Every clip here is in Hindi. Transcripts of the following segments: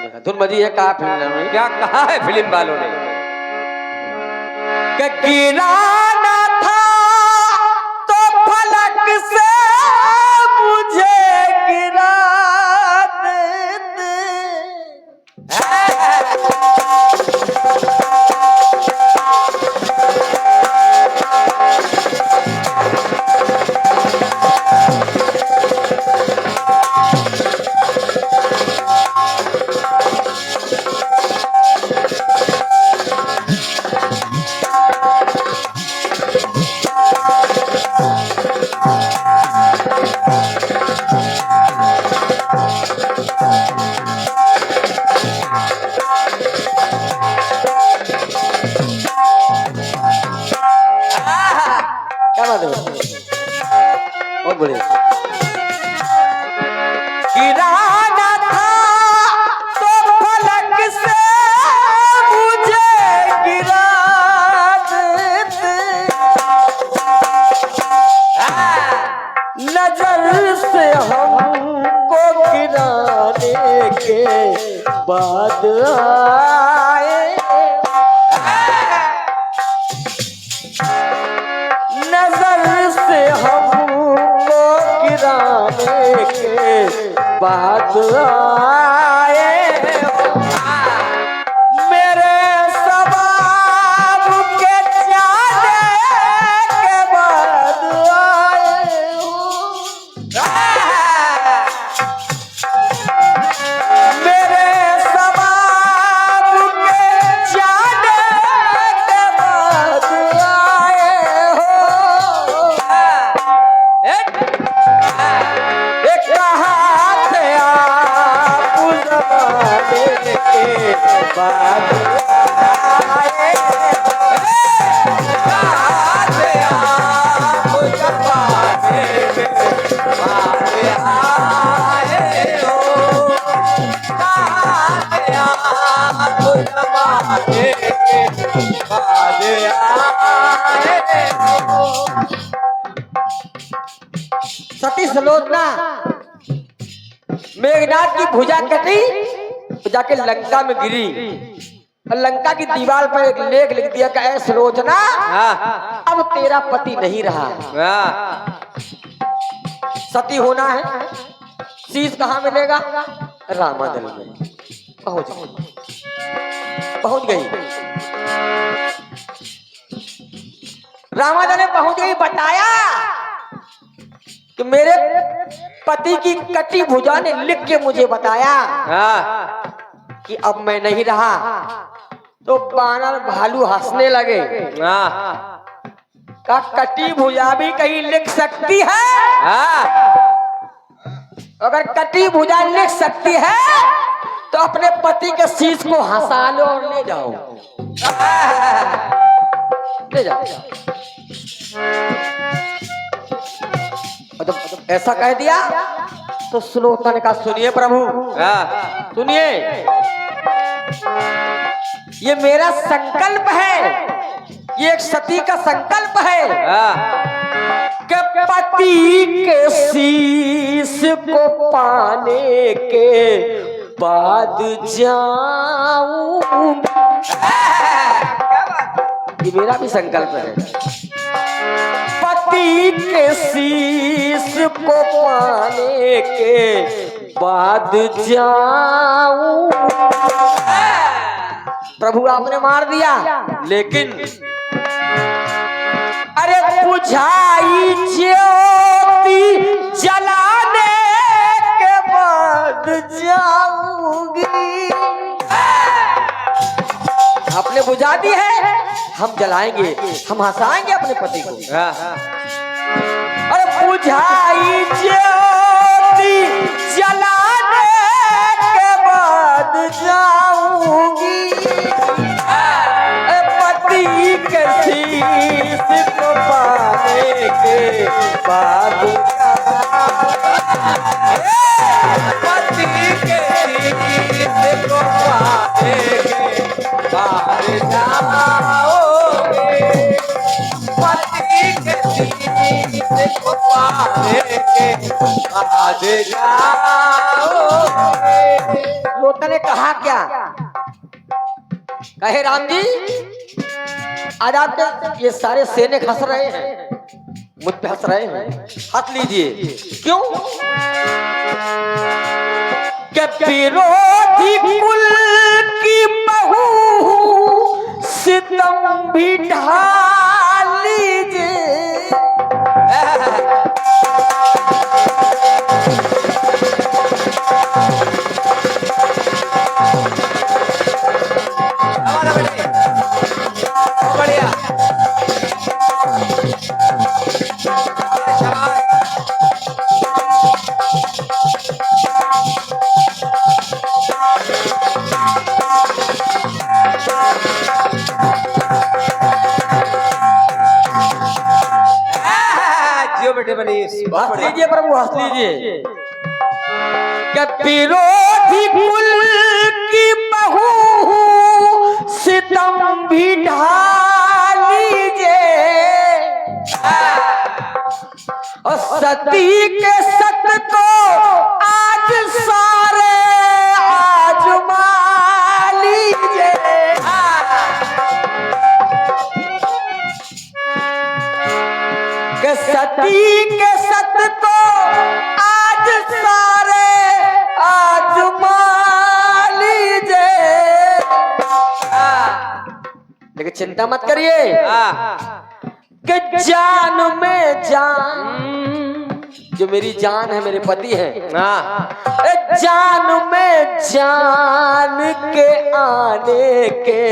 धुन बजी है, कहा फिल्म में, क्या कहा है फिल्म वालों ने कि गिराना था तो फलक से मुझे गिरा देते। क्या बात है, बहुत बढ़िया। गिराना था तो फलक से मुझे गिरा देते। नजर से हमको गिराने के बाद आए, नजर से हमको गिराने के बाद आए, मेरे सवाब के जाने के बाद आए हो। मेरे सवाब के जाने के बाद आए हो। एक कहा थे आप ज़माने के बाद आए, कहा थे आप ज़माने के बाद आए हो। कहा थे आप ज़माने के बाद आए हो। सती सलोचना मेघनाथ की भुजा कटी, जाके लंका में गिरी और लंका की दीवार पर एक लेख लिख दिया कि ऐ सलोचना, अब तेरा पति नहीं रहा। सती होना है, शीश कहाँ मिलेगा? रामादल में। पहुंच गई, रामादल में पहुंच गई। बताया कि मेरे पति की कटी भुजा ने लिख के मुझे बताया कि अब मैं नहीं रहा। तो बानर भालू हंसने लगे। का कटी भुजा भी कहीं लिख सकती है? अगर कटी भुजा लिख सकती है तो अपने पति के शीश को हंसा लो और ले जाओ, ले जाओ। ऐसा कह दिया तो सुलोचना ने कहा, सुनिए प्रभु, सुनिए, ये मेरा संकल्प है, ये एक सती का संकल्प है कि पति के शीश को पाने के बाद जाऊं। ये मेरा भी संकल्प है, पति के शीश को पाने के बाद जाऊं। प्रभु आपने मार दिया, लेकिन अरे बुझाई ज्योति जलाने के बाद जाऊंगी। आपने बुझा दी है, हम जलाएंगे, हम हंसाएंगे अपने पति को। अरे बुझाई ज्योति जलाने के बाद जाऊंगी। पति के शीश को पाने के बाद, पति के शीश को पाने के बाद जाओगे। पति के शीश को पाने के बाद जाओगे। लोग ने कहा क्या? कहे राम जी आज आपके ये सारे सेने हंस रहे हैं, मुझ पे हंस रहे हैं, हंस लीजिए। क्यों? कि विरोधी कुल की बहू सितम भी ढाल लीजिए। बढ़िया बेटे बनी हंस लीजिए प्रभु, हंस लीजिए। क्या विरोधी कुल की बहू सितम भी ढाल लीजिए और सती के सत को आज सारे आजमा लीजिए। सती के सत को आज सारे आजमा लीजिए। लेकिन चिंता मत करिए कि जान में जान, जो मेरी जान है, मेरे पति है, जान में जान के आने के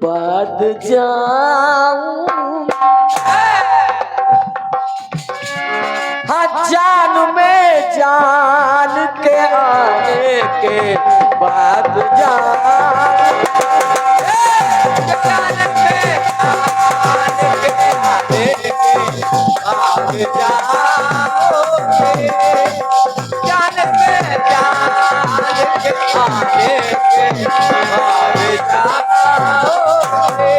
बाद जाऊं। हाँ, जान में जान के आने के बाद जान में जान के आने के बाद जाओगे। जान में जान के आने के बाद जाओगे।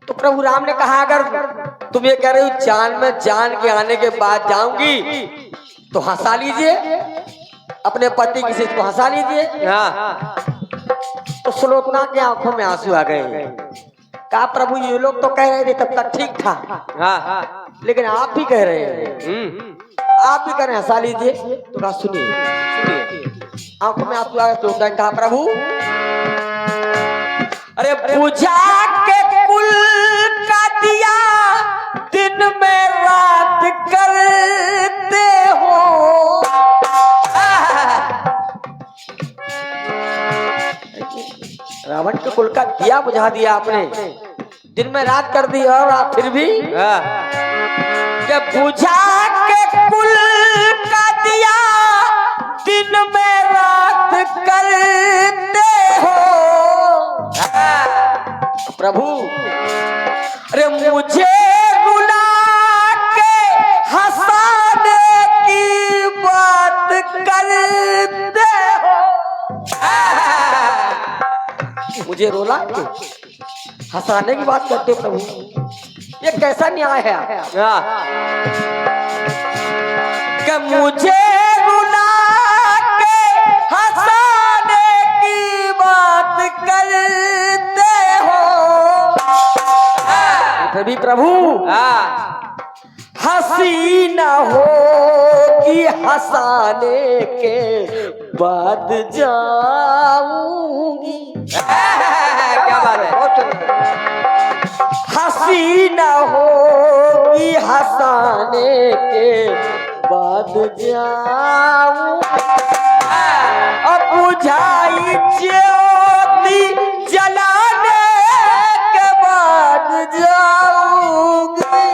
तो प्रभु राम ने कहा अगर तुम ये कह रहे हो जान में जान के आने के बाद जाऊंगी तो हंसा लीजिए, अपने पति की चीज को हंसा लीजिए। तो सुलोचना की आंखों में आंसू आ गए। कहा प्रभु ये लोग तो कह रहे थे तब तक ठीक था, लेकिन आप भी कह रहे हैं, आप भी कह रहे हैं हंसा लीजिए। तो कहा सुनिए, आंखों में आंसू आ गए। तो कहा प्रभु अरे बुझा के कुल का दिया दिन में रात करते हो। रावण के कुल का दिया बुझा दिया आपने, दिन में रात कर दी, और आप फिर भी कि बुझा के कुल का दिया दिन में रात करते हो। प्रभु अरे मुझे रुला के हंसाने की बात करते हो। मुझे रुला के हंसाने की बात करते हो प्रभु, ये कैसा न्याय है? कि मुझे रुला के हंसाने की बात करते हो। तभी प्रभु हंसी न हो कि हंसाने के बाद जाऊंगी। क्या बात है? हंसी न हो कि हंसाने के बाद जाऊं। अब बुझाई ज्योति जलाने के बाद जाऊंगी।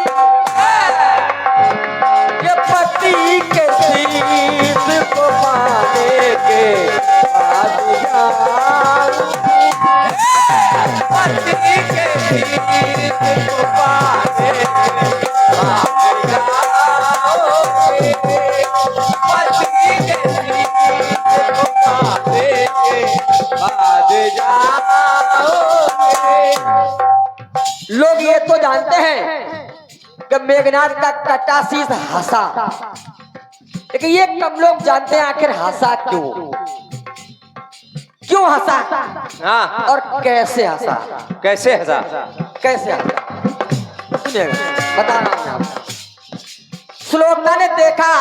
ये पति के शीश को पाने के बाद जाऊंगी। पति के शीश को पाने के बाद जाऊंगी। पति के शीश को पाने के बाद जाऊंगी। लोग ये तो जानते हैं कि मेघनाथ का कटा शीश हंसा, लेकिन ये कम लोग जानते हैं आखिर हंसा क्यों। क्यों हंसा हाँ और कैसे हंसा, कैसे हंसा? कैसे हंसा सुनिएगा, बता रहा हूं मैं आपको। सुलोचना ने देखा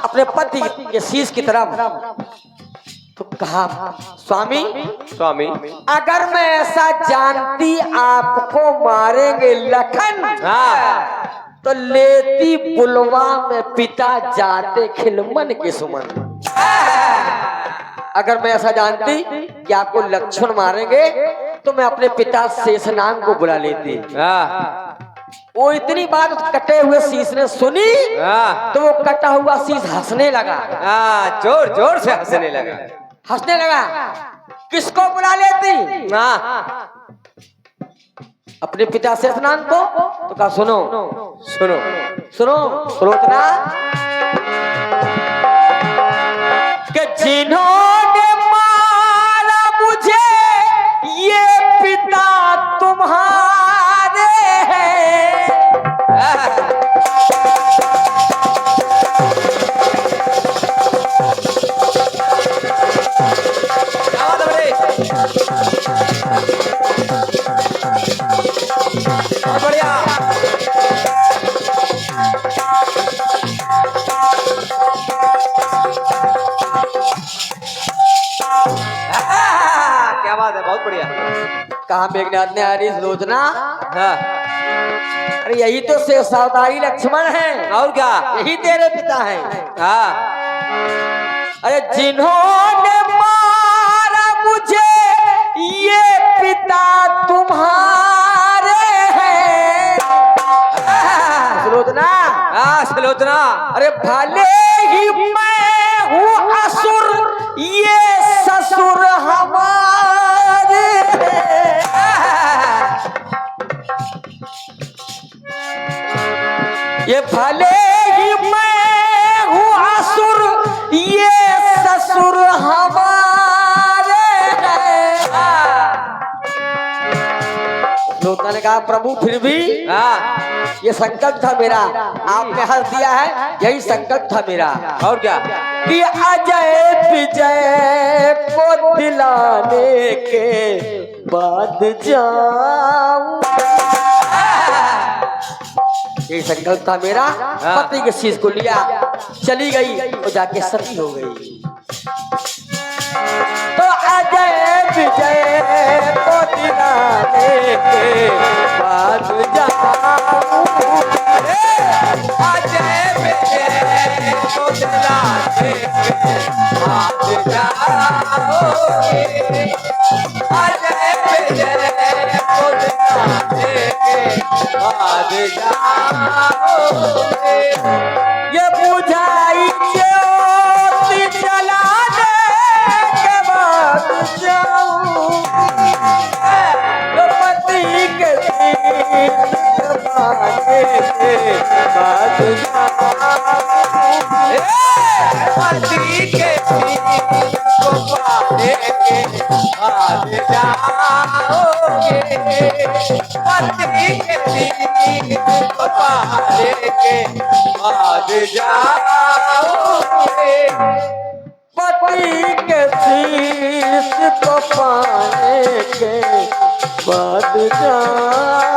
अपने पति के शीश की तरफ तो कहा, स्वामी स्वामी अगर मैं ऐसा जानती आपको मारेंगे लखन, हाँ तो लेती बुलवा में पिता जाते खिलमन के सुमन। अगर मैं ऐसा जानती कि आपको लक्ष्मण मारेंगे तो मैं अपने पिता शेषनाग को बुला लेती। हाँ वो इतनी बात उस कटे हुए शीश ने सुनी हाँ तो वो कटा हुआ शीश हंसने लगा, हाँ जोर जोर से हंसने लगा। हंसने लगा। किसको बुला लेती? हाँ अपने पिता शेषनाग को। तो कहा सुनो सुनो सुनो सुलोचना, कि जिन्होंने मारा मुझे ये पिता तुम्हारे हैं। बढ़िया क्या बात है, बहुत बढ़िया। कहा मेघनाथ ने, अरे सुलोचना, हाँ अरे यही तो शेषावतारी लक्ष्मण है, और क्या? यही तेरे पिता हैं। हाँ अरे जिन्होंने मारा मुझे ये पिता तुम्हारे हैं। सुलोचना, हाँ सुलोचना, अरे भले ही मैं हूँ असुर ये ससुर हमारे हैं। ये भले ही मैं हूँ असुर ये ससुर हमारे हैं। लोगों ने कहा प्रभु फिर भी हाँ ये संकल्प था मेरा, आपने हंस दिया है, यही संकल्प था मेरा। और क्या? कि अजय विजय को दिलाने के बाद जाऊं। यही संकल्प था मेरा। पति के शीश को लिया, चली गई और जाके सती हो गई। तो अजय विजय को दिलाने के बाद जाऊं। अजय विजय को दिलाने के बाद जाओगे। अजय विजय को दिलाने के बाद जाओगे। ये बुझाई ज्योति जलाने के बाद जाऊं। पति के शीश दबाने के बाद जाऊं। पति के शीश को पाने के बाद जाओगे। पति के शीश को पाने के बाद जाओगे। पति के शीश को पाने के बाद जाऊं।